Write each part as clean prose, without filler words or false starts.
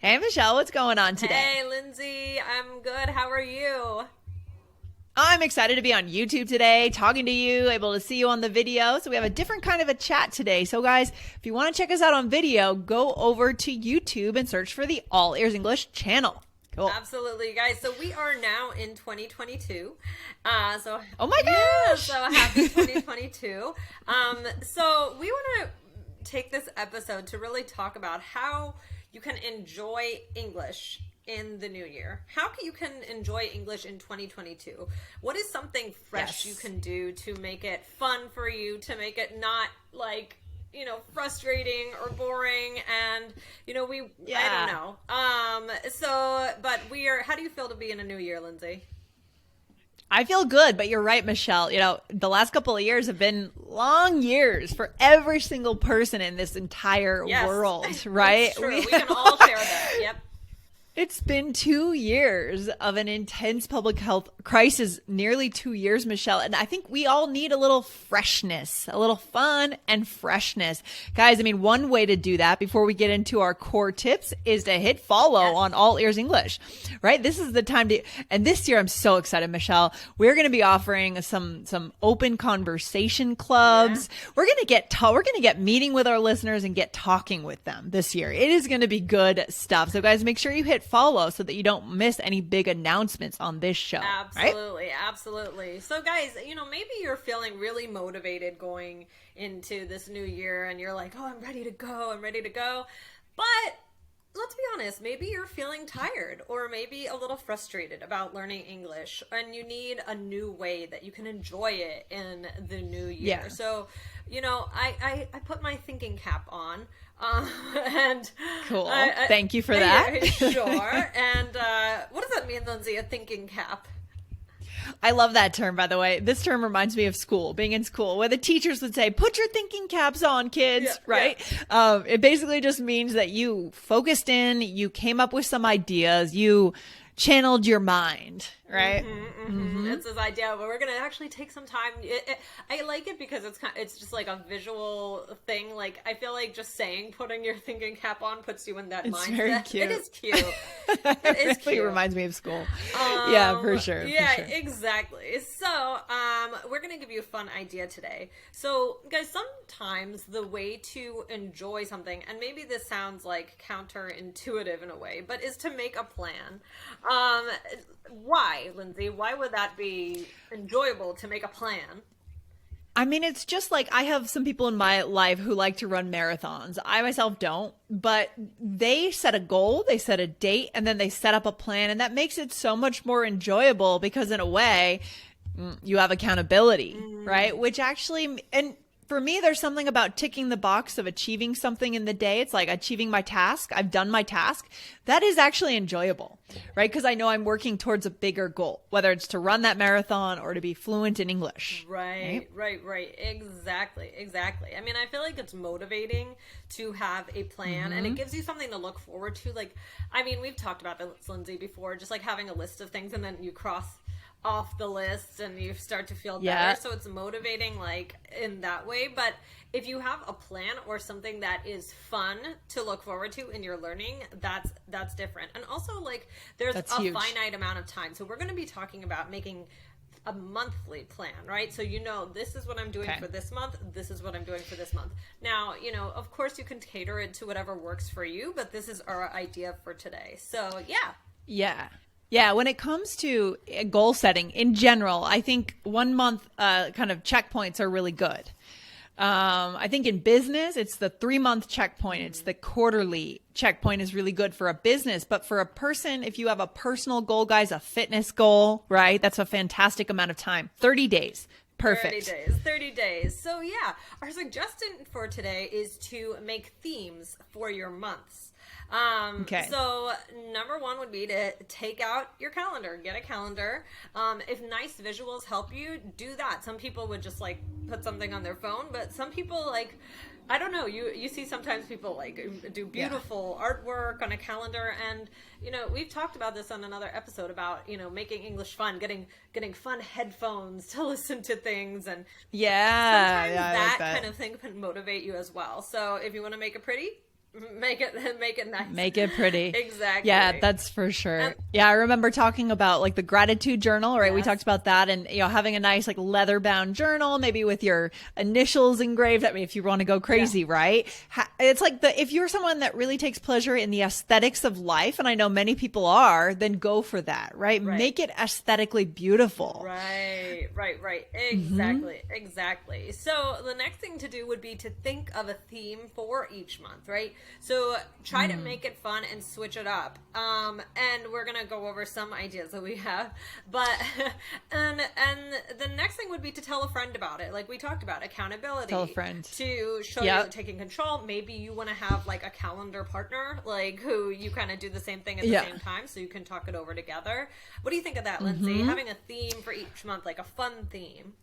Hey, Michelle, what's going on today? Hey, Lindsay, I'm good. How are you? I'm excited to be on YouTube today, talking to you, able to see you on the video. So we have a different kind of a chat today. So guys, if you want to check us out on video, go over to YouTube and search for the All Ears English channel. Cool. Absolutely, guys. So we are now in 2022. So Oh my yeah, gosh. so happy 2022. So we want to take this episode to really talk about how you can enjoy English in the new year. How you can enjoy English in 2022? What is something fresh you Yes. can do to make it fun for you, to make it not like frustrating or boring, and I don't Yeah. know. But how do you feel to be in a new year, Lindsay? I feel good, but you're right, Michelle. The last couple of years have been long years for every single person in this entire Yes, world, right? it's true. We can all share that. Yep. It's been 2 years of an intense public health crisis, nearly 2 years, Michelle. And I think we all need a little freshness, a little fun and freshness. Guys, I mean, one way to do that before we get into our core tips is to hit follow Yes. on All Ears English, right? This is the time to, and this year I'm so excited, Michelle. We're going to be offering some open conversation clubs. Yeah. We're going to get meeting with our listeners and get talking with them this year. It is going to be good stuff. So guys, make sure you hit follow so that you don't miss any big announcements on this show. Right? Absolutely, absolutely. So, guys, maybe you're feeling really motivated going into this new year and you're like, oh, I'm ready to go, I'm ready to go. But let's be honest, maybe you're feeling tired or maybe a little frustrated about learning English and you need a new way that you can enjoy it in the new year. Yeah. So, I put my thinking cap on. And Cool. Thank you for that. Sure. And what does that mean, Lindsay? A thinking cap? I love that term, by the way. This term reminds me of school, being in school, where the teachers would say, put your thinking caps on, kids, Yeah, right? It basically just means that you focused in, you came up with some ideas, you channeled your mind, right? It's this idea, but we're gonna actually take some time. I like it because it's just like a visual thing. Like I feel like just saying putting your thinking cap on puts you in that It's mindset. very cute. It is cute. It It is really cute. reminds me of school. Yeah, for sure. Yeah, for sure. exactly. So, we're going to give you a fun idea today. So, guys, sometimes the way to enjoy something, and maybe this sounds like counterintuitive in a way, but is to make a plan. Why, Lindsay? Why would that be enjoyable to make a plan? I mean, it's just like I have some people in my life who like to run marathons. I myself don't, but they set a goal, they set a date, and then they set up a plan. And that makes it so much more enjoyable because, in a way, you have accountability, right? Which actually, and for me, there's something about ticking the box of achieving something in the day. It's like achieving my task. I've done my task. That is actually enjoyable, right? Because I know I'm working towards a bigger goal, whether it's to run that marathon or to be fluent in English. Right. Exactly, exactly. I mean, I feel like it's motivating to have a plan and it gives you something to look forward to. Like, I mean, we've talked about this, Lindsay, before, just like having a list of things and then you cross off the list and you start to feel better. Yeah. So it's motivating like in that way. But if you have a plan or something that is fun to look forward to in your learning, that's different. And also like there's That's a huge. finite amount of time. So we're going to be talking about making a monthly plan, right? So this is what I'm doing Okay. for this month, this is what I'm doing for this month. Now, of course you can cater it to whatever works for you, but this is our idea for today. So, yeah. Yeah. Yeah, when it comes to goal setting in general, I think 1 month kind of checkpoints are really good. I think in business, it's the 3 month checkpoint. It's the quarterly checkpoint is really good for a business. But for a person, if you have a personal goal, guys, a fitness goal, right? That's a fantastic amount of time. 30 days. Perfect. 30 days. So yeah, our suggestion for today is to make themes for your months. Okay. So number one would be to take out your calendar, get a calendar. If nice visuals help you, do that. Some people would just like put something on their phone, but some people like, I don't know, you see sometimes people like do beautiful artwork on a calendar, and we've talked about this on another episode about making English fun, getting fun headphones to listen to things, and Yeah. sometimes Yeah, I that like that. kind of thing can motivate you as well. So if you want to make it pretty, Make it nice. Make it pretty. Exactly. Yeah, that's for sure. Yeah, I remember talking about like the gratitude journal, right? Yes. We talked about that, and having a nice like leather bound journal, maybe with your initials engraved. I mean, if you want to go crazy, right? It's like if you're someone that really takes pleasure in the aesthetics of life, and I know many people are, then go for that, right? Make it aesthetically beautiful. Right. Exactly. So the next thing to do would be to think of a theme for each month, right? So try to make it fun and switch it up. And we're going to go over some ideas that we have, but, and the next thing would be to tell a friend about it. Like we talked about, accountability. Tell a friend. To show you taking control. Maybe you want to have like a calendar partner, like who you kind of do the same thing at the same time, so you can talk it over together. What do you think of that, Lindsay? Having a theme for each month, like a fun theme.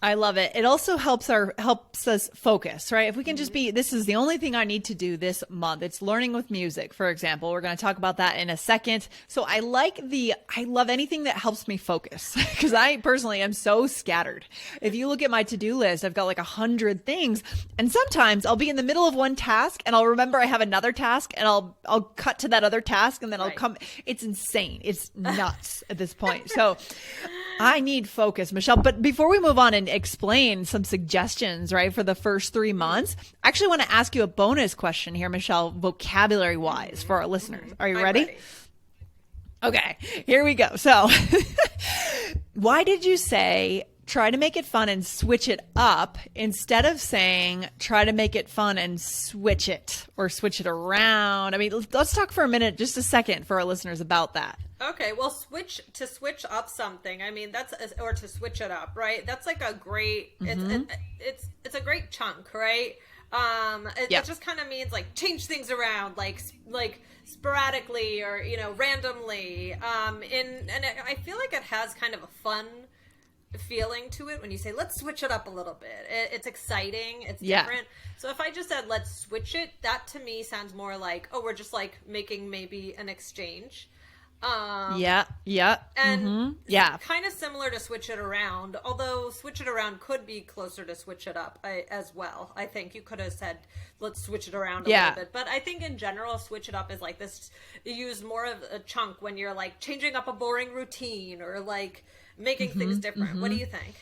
I love it. It also helps us focus, right? If we can just be, this is the only thing I need to do this month. It's learning with music, for example. We're going to talk about that in a second. So I love anything that helps me focus because I personally am so scattered. If you look at my to-do list, I've got like 100 things, and sometimes I'll be in the middle of one task and I'll remember I have another task and I'll cut to that other task and then I'll come. It's insane. It's nuts at this point. So I need focus, Michelle. But before we move on and explain some suggestions, right, for the first 3 months, I actually want to ask you a bonus question here, Michelle, vocabulary wise for our listeners. Are you ready? Okay, here we go. So why did you say try to make it fun and switch it up instead of saying try to make it fun and switch it or switch it around? I mean, let's talk for a minute, just a second, for our listeners about that. Okay, well, switch up something. I mean, or to switch it up, right? That's like a great. It's a great chunk, right? It just kind of means like change things around, like sporadically or randomly. And I feel like it has kind of a fun feeling to it when you say let's switch it up a little bit. It's exciting. It's different. So if I just said let's switch it, that to me sounds more like we're just like making maybe an exchange. And kind of similar to switch it around, although switch it around could be closer to switch it up as well. I think you could have said let's switch it around a little bit, but I think in general switch it up is like this, used more of a chunk when you're like changing up a boring routine or like making things different. What do you think?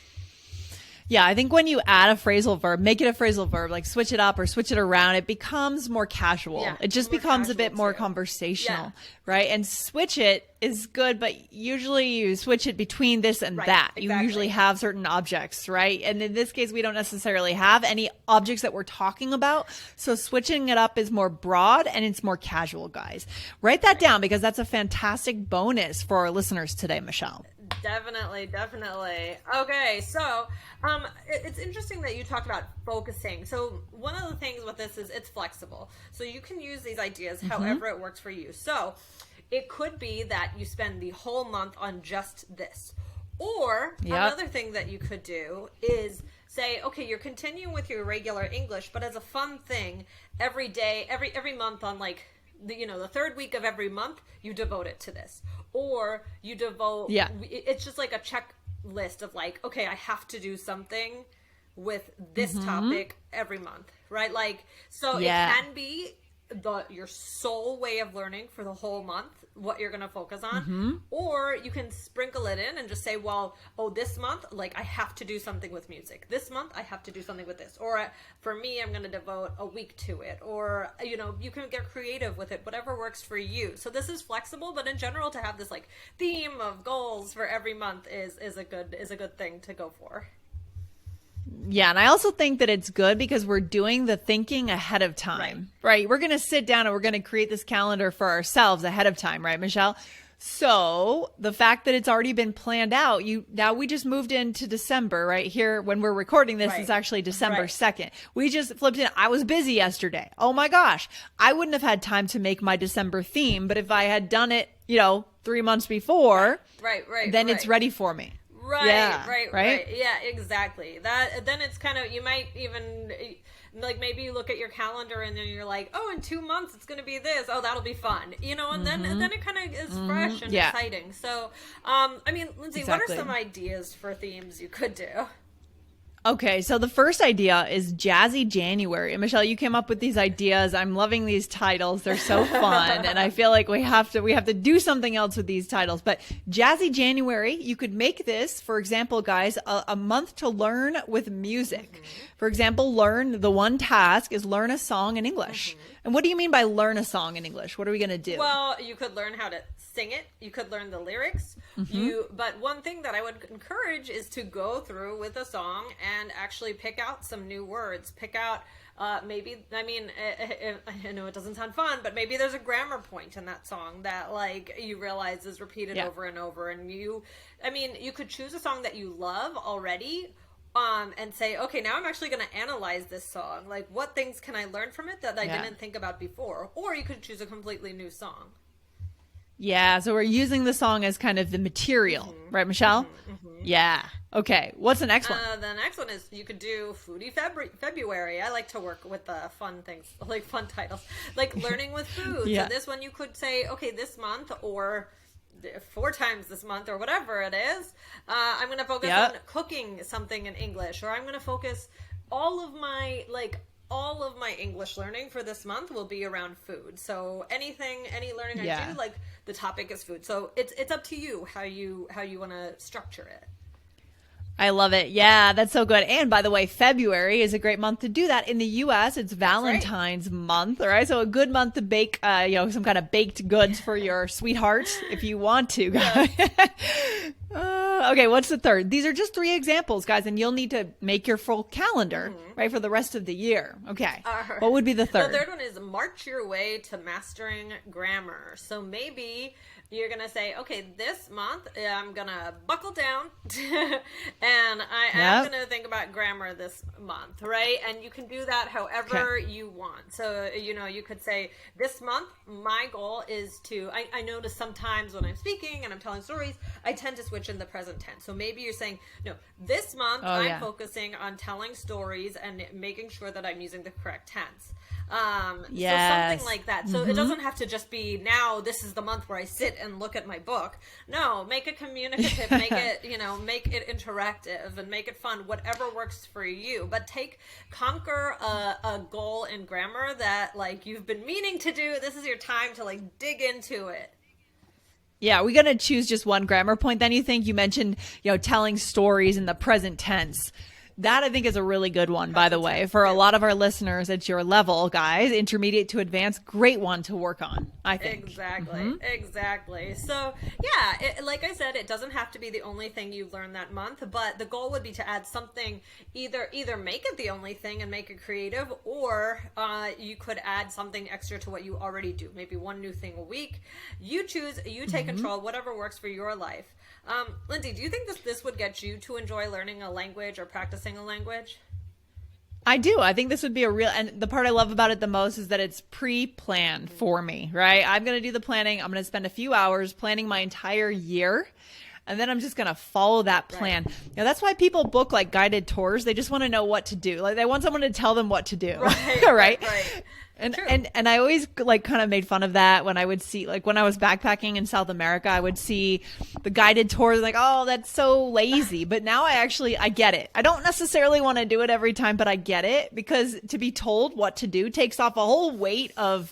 Yeah, I think when you add a phrasal verb, make it a phrasal verb, like switch it up or switch it around, it becomes more casual. Yeah, it just becomes a bit more conversational, right? And switch it is good, but usually you switch it between this and that. Exactly. You usually have certain objects, right? And in this case, we don't necessarily have any objects that we're talking about. So switching it up is more broad and it's more casual, guys. Write that down because that's a fantastic bonus for our listeners today, Michelle. Definitely. Okay, so it's interesting that you talked about focusing. So one of the things with this is it's flexible. So you can use these ideas however it works for you. So it could be that you spend the whole month on just this. Or another thing that you could do is say, okay, you're continuing with your regular English, but as a fun thing, every day, every month on like the third week of every month, you devote it to this. Or you devote, it's just like a checklist of like, okay, I have to do something with this topic every month, right? Like, so it can be your sole way of learning for the whole month, what you're going to focus on, or you can sprinkle it in and just say, well, this month, like I have to do something with music. This month I have to do something with this, or for me, I'm going to devote a week to it, or, you can get creative with it, whatever works for you. So this is flexible, but in general, to have this like theme of goals for every month is a good thing to go for. Yeah, and I also think that it's good because we're doing the thinking ahead of time, right? We're going to sit down and we're going to create this calendar for ourselves ahead of time, right, Michelle? So the fact that it's already been planned out, now we just moved into December, right? Here, when we're recording this, it's actually December 2nd. We just flipped in. I was busy yesterday. Oh my gosh. I wouldn't have had time to make my December theme, but if I had done it, 3 months before, then it's ready for me. Right. Yeah, exactly. Then it's kind of, you might even like maybe you look at your calendar and then you're like, in 2 months it's going to be this. Oh, that'll be fun. And then it kind of is fresh and exciting. So, I mean, Lindsay, what are some ideas for themes you could do? Okay, so the first idea is Jazzy January. And Michelle, you came up with these ideas. I'm loving these titles. They're so fun. And I feel like we have to do something else with these titles. But Jazzy January, you could make this, for example, guys, a month to learn with music. For example, the one task is learn a song in English. And what do you mean by learn a song in English? What are we going to do? Well, you could learn how to sing it. You could learn the lyrics. But one thing that I would encourage is to go through with a song and actually pick out some new words. Pick out I know it doesn't sound fun, but maybe there's a grammar point in that song that like you realize is repeated over and over. And you could choose a song that you love already. And say, okay, now I'm actually going to analyze this song. Like, what things can I learn from it that I didn't think about before? Or you could choose a completely new song. Yeah, so we're using the song as kind of the material, right, Michelle? Yeah. Okay, what's the next one? The next one is you could do Foodie February. I like to work with fun things, like fun titles, like learning with food. So this one you could say, okay, this month or 4 times this month or whatever it is, I'm going to focus on cooking something in English, or I'm going to focus all of my English learning for this month will be around food. So any learning I do, like the topic is food. So it's up to you how you want to structure it. I love it. Yeah, that's so good. And by the way, February is a great month to do that. In the US, it's Valentine's month, all right? So a good month to bake, some kind of baked goods for your sweetheart if you want to, guys. Okay, what's the third? These are just 3 examples, guys, and you'll need to make your full calendar, right, for the rest of the year. Okay. What would be the third? The third one is march your way to mastering grammar. So maybe you're going to say, okay, this month I'm going to buckle down and I'm going to think about grammar this month, right? And you can do that however you want. So, you could say this month, my goal is to, I notice sometimes when I'm speaking and I'm telling stories, I tend to switch in the present tense. So maybe you're saying, no, this month I'm focusing on telling stories and making sure that I'm using the correct tense. So something like that. So it doesn't have to just be now this is the month where I sit and look at my book. No, make it communicative, make it, make it interactive and make it fun, whatever works for you. But conquer a goal in grammar that like you've been meaning to do. This is your time to like dig into it. Yeah, we're going to choose just one grammar point then, you think? You mentioned, telling stories in the present tense. That I think is a really good one, by the way. For a lot of our listeners at your level, guys, intermediate to advanced, great one to work on, I think. Exactly. So, like I said, it doesn't have to be the only thing you learn that month, but the goal would be to add something, either make it the only thing and make it creative, or you could add something extra to what you already do. Maybe one new thing a week. You choose, you take control, whatever works for your life. Lindsay, do you think this would get you to enjoy learning a language or practicing a language? I do. I think this would be and the part I love about it the most is that it's pre-planned for me, right? I'm going to do the planning. I'm going to spend a few hours planning my entire year. And then I'm just going to follow that plan. Now, that's why people book like guided tours. They just want to know what to do. Like they want someone to tell them what to do. Right. And I always like kind of made fun of that when I would see, like when I was backpacking in South America, I would see the guided tours like, oh, that's so lazy. But now I get it. I don't necessarily want to do it every time, but I get it because to be told what to do takes off a whole weight of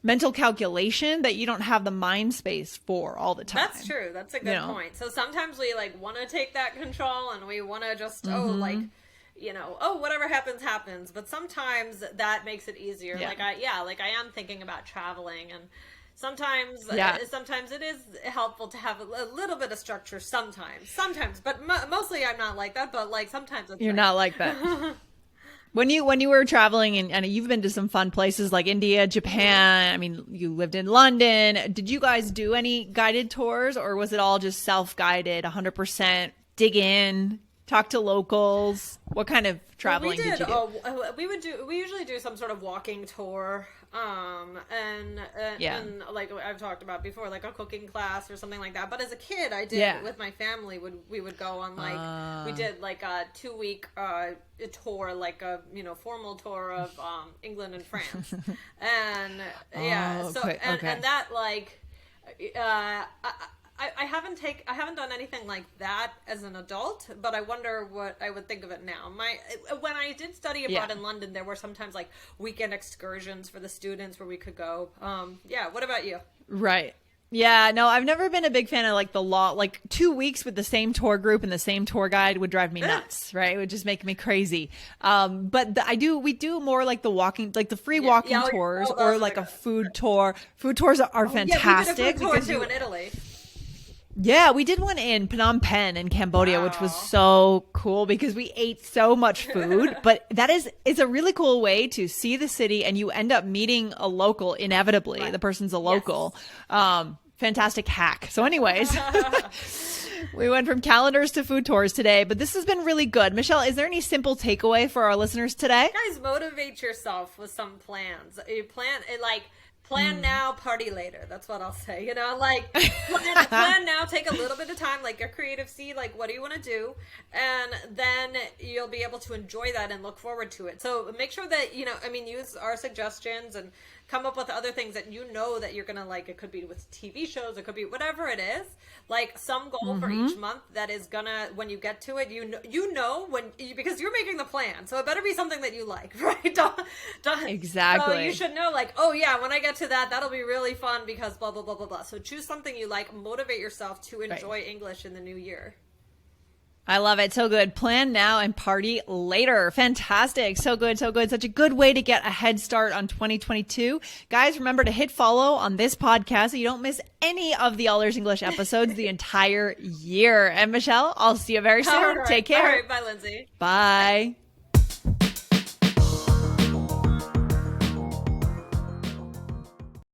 mental calculation that you don't have the mind space for all the time. That's true. That's a good point. So sometimes we like want to take that control and we want to just, whatever happens. But sometimes that makes it easier. Yeah. I am thinking about traveling and sometimes it is helpful to have a little bit of structure sometimes, but mostly I'm not like that, but like sometimes it's You're not like that. When you were traveling and you've been to some fun places like India, Japan, I mean, you lived in London. Did you guys do any guided tours or was it all just self-guided, 100%, dig in, talk to locals? What kind of traveling did you do? We usually do some sort of walking tour. And like I've talked about before, like a cooking class or something like that. But as a kid, I did with my family. We would go on we did like a 2-week tour, like a formal tour of England and France, and and that like I haven't done anything like that as an adult, but I wonder what I would think of it now. When I did study abroad in London, there were sometimes like weekend excursions for the students where we could go. Yeah. What about you? Right. Yeah, no, I've never been a big fan of like the law. Like 2 weeks with the same tour group and the same tour guide would drive me nuts, right? It would just make me crazy. We do more like the walking, like the free walking tours or like a food tour. Food tours are fantastic. Yeah, we did a food tour too in Italy. Yeah, we did one in Phnom Penh in Cambodia, which was so cool because we ate so much food. But it's a really cool way to see the city, and you end up meeting a local inevitably. Right. The person's a local. Yes. Fantastic hack. So anyways, we went from calendars to food tours today, but this has been really good. Michelle, is there any simple takeaway for our listeners today? Guys, motivate yourself with some plans. You plan now, party later. That's what I'll say. You know, like plan now, take a little bit of time, like a creative seed, like what do you want to do? And then you'll be able to enjoy that and look forward to it. So make sure that, use our suggestions and come up with other things that you know that you're going to like. It could be with TV shows, it could be whatever it is. Like some goal for each month that is gonna, when you get to it, because you're making the plan. So it better be something that you like, right? Exactly. So you should know like, oh yeah, when I get to that, that'll be really fun because blah, blah, blah, blah, blah. So choose something you like, motivate yourself to enjoy English in the new year. I love it. So good. Plan now and party later. Fantastic. So good. So good. Such a good way to get a head start on 2022. Guys, remember to hit follow on this podcast so you don't miss any of the All Ears English episodes the entire year. And Michelle, I'll see you very soon. All right. Take care. All right. Bye, Lindsay. Bye.